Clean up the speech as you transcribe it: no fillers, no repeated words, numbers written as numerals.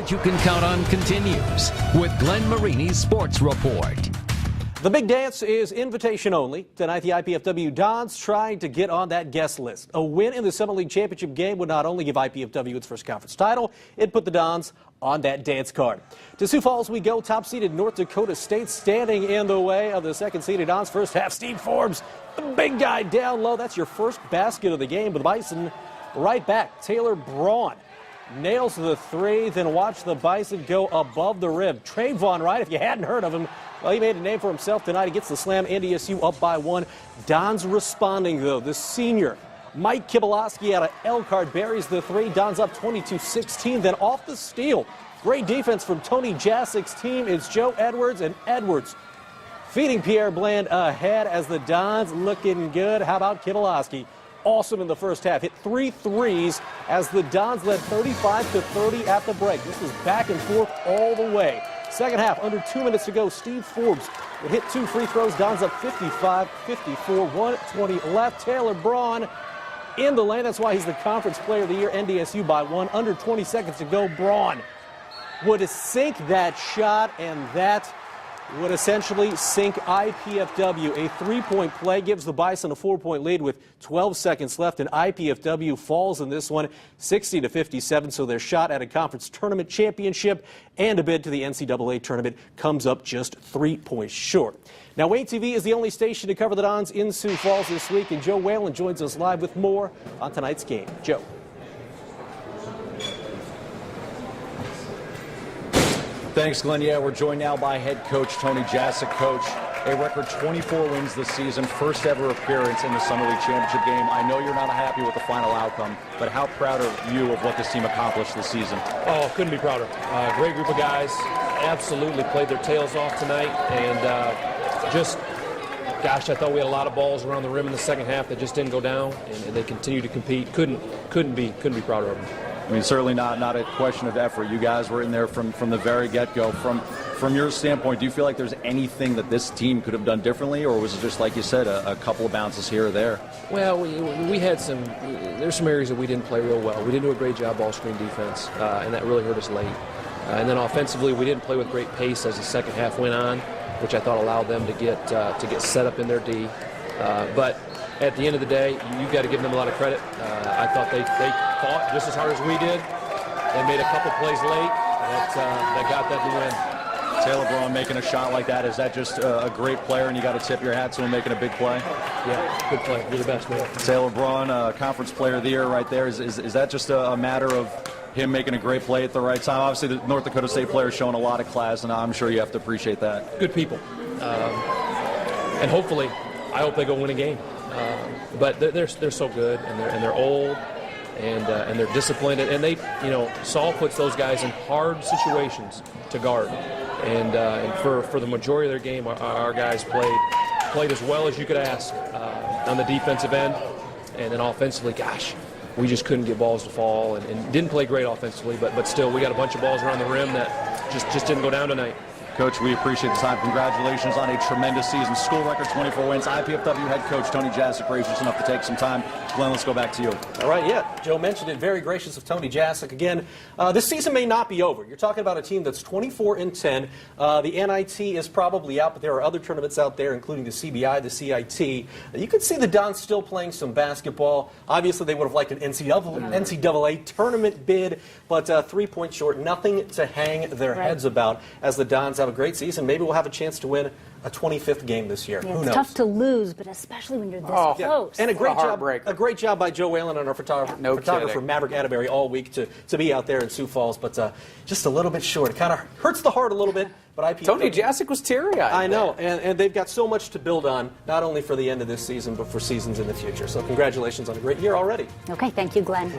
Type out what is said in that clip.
support you can count on continues with Glenn Marini's Sports Report. The big dance is invitation only. Tonight, the IPFW Dons trying to get on that guest list. A win in the Summer League Championship game would not only give IPFW its first conference title, it put the Dons on that dance card. To Sioux Falls we go. Top-seeded North Dakota State standing in the way of the second-seeded Dons. First half, Steve Forbes, the big guy down low. That's your first basket of the game. But the Bison right back. Taylor Braun nails the three, then watch the Bison go above the rim. Trayvon Wright, if you hadn't heard of him, well, he made a name for himself tonight. He gets the slam. NDSU up by one. Dons responding, though. The senior, Mike Kibalowski out of Elkhart, buries the three. Dons up 22-16. Then off the steal. Great defense from Tony Jasick's team. It's Joe Edwards, and Edwards feeding Pierre Bland ahead as the Dons looking good. How about Kibalowski? Awesome in the first half. Hit 3 threes as the Dons led 35-30 at the break. This was back and forth all the way. Second half, under 2 minutes to go, Steve Forbes would hit 2 free throws. Dons up 55-54, 1:20 left. Taylor Braun in the lane. That's why he's the Conference Player of the Year, NDSU by 1. Under 20 seconds to go, Braun would sink that shot, and that would essentially sink IPFW. A 3-point play gives the Bison a 4-point lead with 12 seconds left, and IPFW falls in this one 60-57, so their shot at a conference tournament championship and a bid to the NCAA tournament comes up just 3 points short. Now, WANE TV is the only station to cover the Dons in Sioux Falls this week, and Joe Whalen joins us live with more on tonight's game. Joe. Thanks, Glenn. Yeah, we're joined now by head coach Tony Jasick. Coach, a record 24 wins this season, first ever appearance in the Summer League Championship game. I know you're not happy with the final outcome, but how proud are you of what this team accomplished this season? Oh, couldn't be prouder. Great group of guys. Absolutely played their tails off tonight, and gosh, I thought we had a lot of balls around the rim in the second half that just didn't go down, and they continued to compete. Couldn't be prouder of them. I mean, certainly not a question of effort. You guys were in there from the very get-go. From your standpoint, do you feel like there's anything that this team could have done differently, or was it just, like you said, a couple of bounces here or there? Well, we had there's some areas that we didn't play real well. We didn't do a great job ball screen defense, and that really hurt us late. And then offensively, we didn't play with great pace as the second half went on, which I thought allowed them to get set up in their D. But at the end of the day, you've got to give them a lot of credit. I thought they fought just as hard as we did. They made a couple plays late that got them to win. Taylor Braun making a shot like that, is that just a great player and you got to tip your hat to him making a big play? Yeah, good play. You're the best, man. Taylor Braun, Conference Player of the Year right there. Is that just a matter of him making a great play at the right time? Obviously, the North Dakota State player is showing a lot of class, and I'm sure you have to appreciate that. Good people. And hopefully, I hope they go win a game. But they're so good, and they're old, and they're disciplined, and they, Saul puts those guys in hard situations to guard, and for the majority of their game, our guys played as well as you could ask on the defensive end, and then offensively, gosh, we just couldn't get balls to fall, and didn't play great offensively, but still, we got a bunch of balls around the rim that just didn't go down tonight. Coach, we appreciate the time. Congratulations on a tremendous season. School record 24 wins. IPFW head coach Tony Jasick, gracious enough to take some time. Glenn, let's go back to you. All right, yeah. Joe mentioned it. Very gracious of Tony Jasick. Again, this season may not be over. You're talking about a team that's 24-10. The NIT is probably out, but there are other tournaments out there, including the CBI, the CIT. You could see the Dons still playing some basketball. Obviously, they would have liked an NCAA tournament bid, but 3 points short. Nothing to hang their heads about as the Dons have a great season. Maybe we'll have a chance to win a 25th game this year. Yeah, Who it's knows? tough to lose, but especially when you're this close. Yeah. And a great job by Joe Whalen and our photographer Maverick Atterbury all week to be out there in Sioux Falls, but just a little bit short. It kind of hurts the heart a little bit. But Tony Jasick was teary-eyed. I know, and they've got so much to build on, not only for the end of this season, but for seasons in the future. So congratulations on a great year already. Okay, thank you, Glenn.